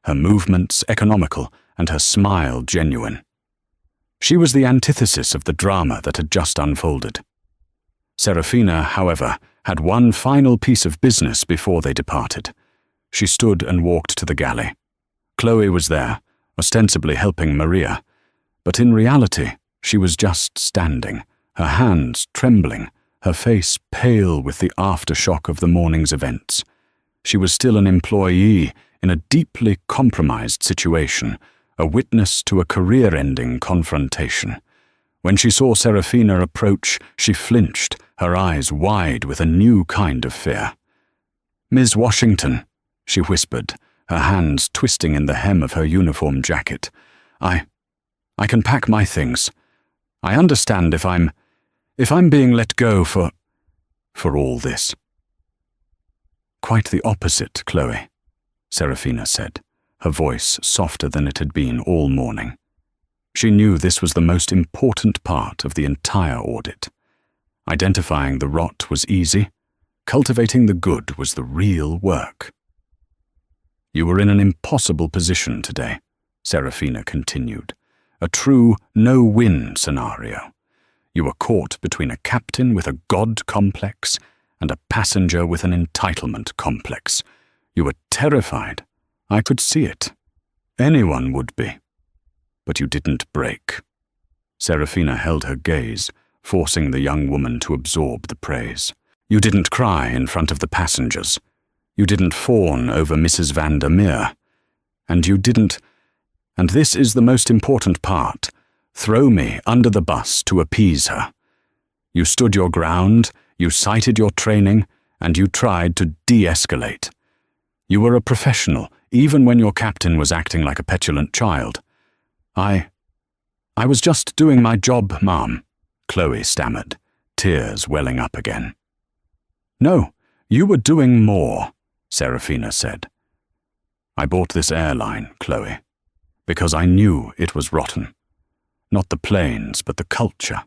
S1: her movements economical and her smile genuine. She was the antithesis of the drama that had just unfolded. Serafina, however, had one final piece of business before they departed. She stood and walked to the galley. Chloe was there, ostensibly helping Maria, but in reality she was just standing, her hands trembling, her face pale with the aftershock of the morning's events. She was still an employee in a deeply compromised situation, a witness to a career-ending confrontation. When she saw Serafina approach, she flinched, her eyes wide with a new kind of fear. "Ms. Washington," she whispered, her hands twisting in the hem of her uniform jacket. I can pack my things. I understand if I'm being let go for all this." "Quite the opposite, Chloe," Serafina said, her voice softer than it had been all morning. She knew this was the most important part of the entire audit. Identifying the rot was easy. Cultivating the good was the real work. "You were in an impossible position today," Serafina continued. "A true no-win scenario. You were caught between a captain with a God complex and a passenger with an entitlement complex. You were terrified. I could see it. Anyone would be. But you didn't break." Serafina held her gaze, forcing the young woman to absorb the praise. "You didn't cry in front of the passengers. You didn't fawn over Mrs. Vandermeer. And you didn't, and this is the most important part, throw me under the bus to appease her. You stood your ground, you cited your training, and you tried to de-escalate. You were a professional, even when your captain was acting like a petulant child. I was just doing my job, Ma'am," Chloe stammered, tears welling up again. "No, you were doing more," Serafina said. "I bought this airline, Chloe, because I knew it was rotten. Not the planes, but the culture.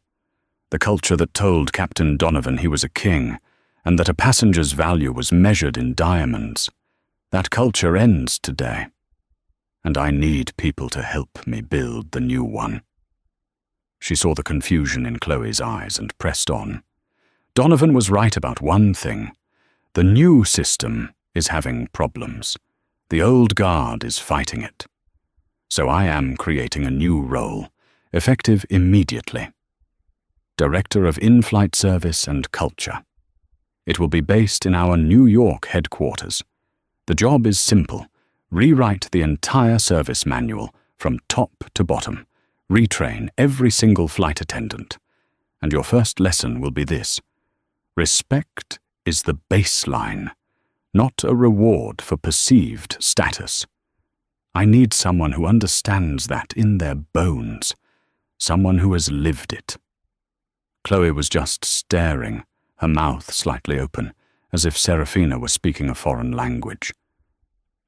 S1: The culture that told Captain Donovan he was a king, and that a passenger's value was measured in diamonds. That culture ends today. And I need people to help me build the new one." She saw the confusion in Chloe's eyes and pressed on. "Donovan was right about one thing. The new system is having problems. The old guard is fighting it. So I am creating a new role, effective immediately. Director of In-Flight Service and Culture. It will be based in our New York headquarters. The job is simple. Rewrite the entire service manual from top to bottom. Retrain every single flight attendant. And your first lesson will be this: respect is the baseline, not a reward for perceived status. I need someone who understands that in their bones, someone who has lived it." Chloe was just staring, her mouth slightly open, as if Serafina were speaking a foreign language.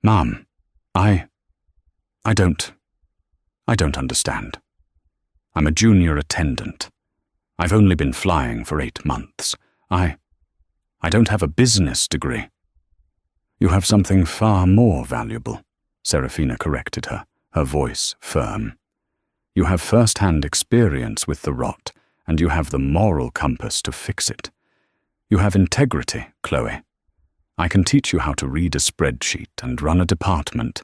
S1: "Ma'am, I don't understand. I'm a junior attendant. I've only been flying for 8 months. I don't have a business degree." "You have something far more valuable," Serafina corrected her, her voice firm. "You have first-hand experience with the rot, and you have the moral compass to fix it. You have integrity, Chloe. I can teach you how to read a spreadsheet and run a department.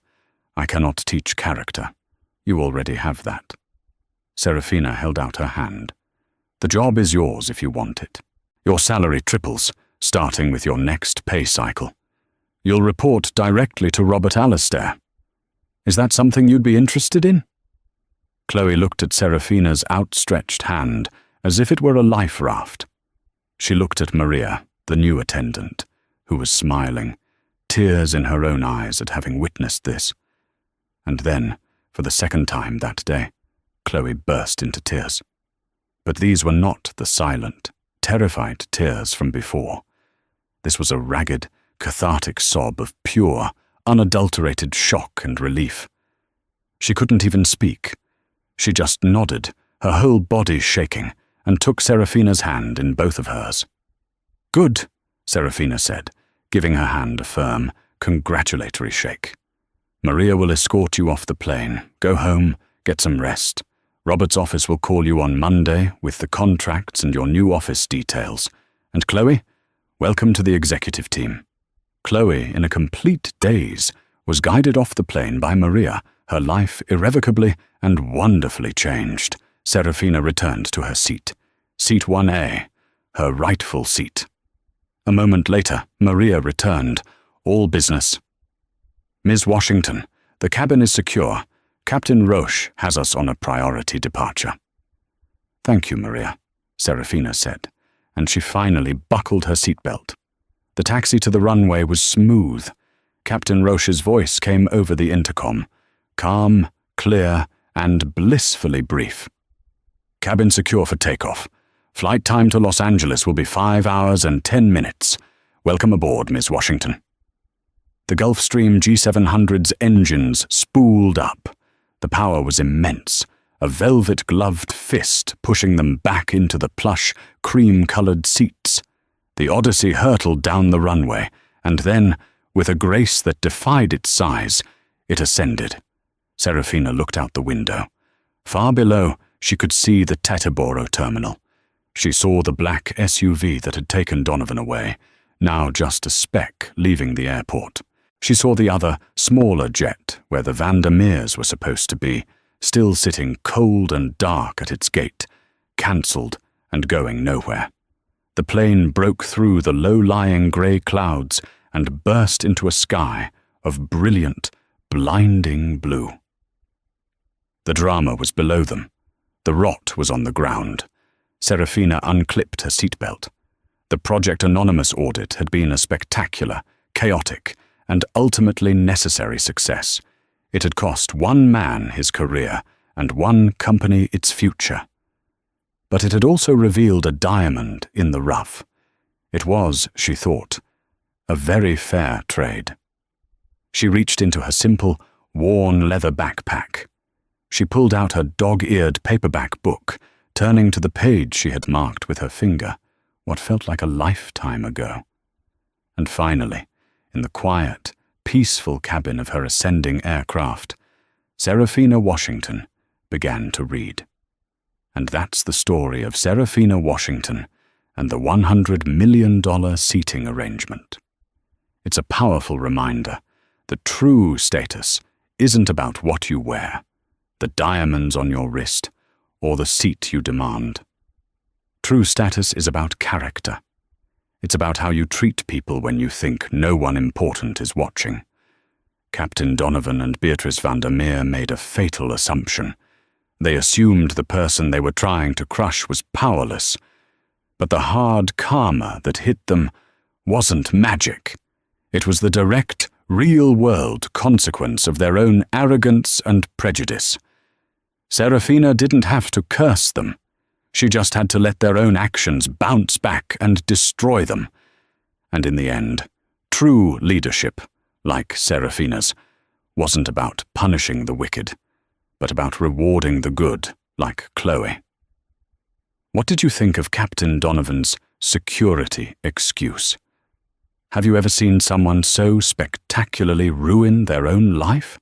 S1: I cannot teach character. You already have that." Serafina held out her hand. "The job is yours if you want it. Your salary triples, starting with your next pay cycle. You'll report directly to Robert Alastair. Is that something you'd be interested in?" Chloe looked at Serafina's outstretched hand as if it were a life raft. She looked at Maria, the new attendant, who was smiling, tears in her own eyes at having witnessed this. And then, for the second time that day, Chloe burst into tears. But these were not the silent, terrified tears from before. This was a ragged, cathartic sob of pure, unadulterated shock and relief. She couldn't even speak. She just nodded, her whole body shaking, and took Serafina's hand in both of hers. "Good," Serafina said, giving her hand a firm, congratulatory shake. "Maria will escort you off the plane. Go home, get some rest. Robert's office will call you on Monday with the contracts and your new office details. And Chloe, welcome to the executive team." Chloe, in a complete daze, was guided off the plane by Maria, her life irrevocably and wonderfully changed. Serafina returned to her seat. Seat 1A, her rightful seat. A moment later, Maria returned, all business. "Ms. Washington, the cabin is secure. Captain Roche has us on a priority departure." "Thank you, Maria," Serafina said, and she finally buckled her seatbelt. The taxi to the runway was smooth. Captain Roche's voice came over the intercom, calm, clear, and blissfully brief. "Cabin secure for takeoff. Flight time to Los Angeles will be 5 hours and 10 minutes. Welcome aboard, Ms. Washington." The Gulfstream G700's engines spooled up. The power was immense, a velvet-gloved fist pushing them back into the plush, cream-colored seats. The Odyssey hurtled down the runway, and then, with a grace that defied its size, it ascended. Serafina looked out the window. Far below, she could see the Teterboro terminal. She saw the black SUV that had taken Donovan away, now just a speck leaving the airport. She saw the other, smaller jet where the Vandermeers were supposed to be, still sitting cold and dark at its gate, cancelled and going nowhere. The plane broke through the low-lying grey clouds and burst into a sky of brilliant, blinding blue. The drama was below them. The rot was on the ground. Serafina unclipped her seatbelt. The Project Anonymous audit had been a spectacular, chaotic, and ultimately necessary success. It had cost one man his career and one company its future. But it had also revealed a diamond in the rough. It was, she thought, a very fair trade. She reached into her simple, worn leather backpack. She pulled out her dog-eared paperback book, turning to the page she had marked with her finger, what felt like a lifetime ago. And finally, in the quiet, peaceful cabin of her ascending aircraft, Serafina Washington began to read. And that's the story of Serafina Washington and the $100 million seating arrangement. It's a powerful reminder that true status isn't about what you wear, the diamonds on your wrist, or the seat you demand. True status is about character. It's about how you treat people when you think no one important is watching. Captain Donovan and Beatrice Vandermeer made a fatal assumption. They assumed the person they were trying to crush was powerless. But the hard karma that hit them wasn't magic. It was the direct, real-world consequence of their own arrogance and prejudice. Serafina didn't have to curse them. She just had to let their own actions bounce back and destroy them. And in the end, true leadership, like Serafina's, wasn't about punishing the wicked, but about rewarding the good, like Chloe. What did you think of Captain Donovan's security excuse? Have you ever seen someone so spectacularly ruin their own life?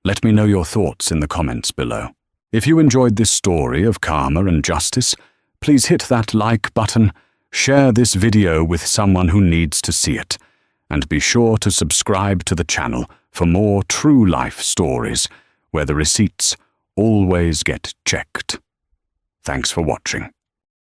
S1: Let me know your thoughts in the comments below. If you enjoyed this story of karma and justice, please hit that like button, share this video with someone who needs to see it, and be sure to subscribe to the channel for more true life stories where the receipts always get checked. Thanks for watching.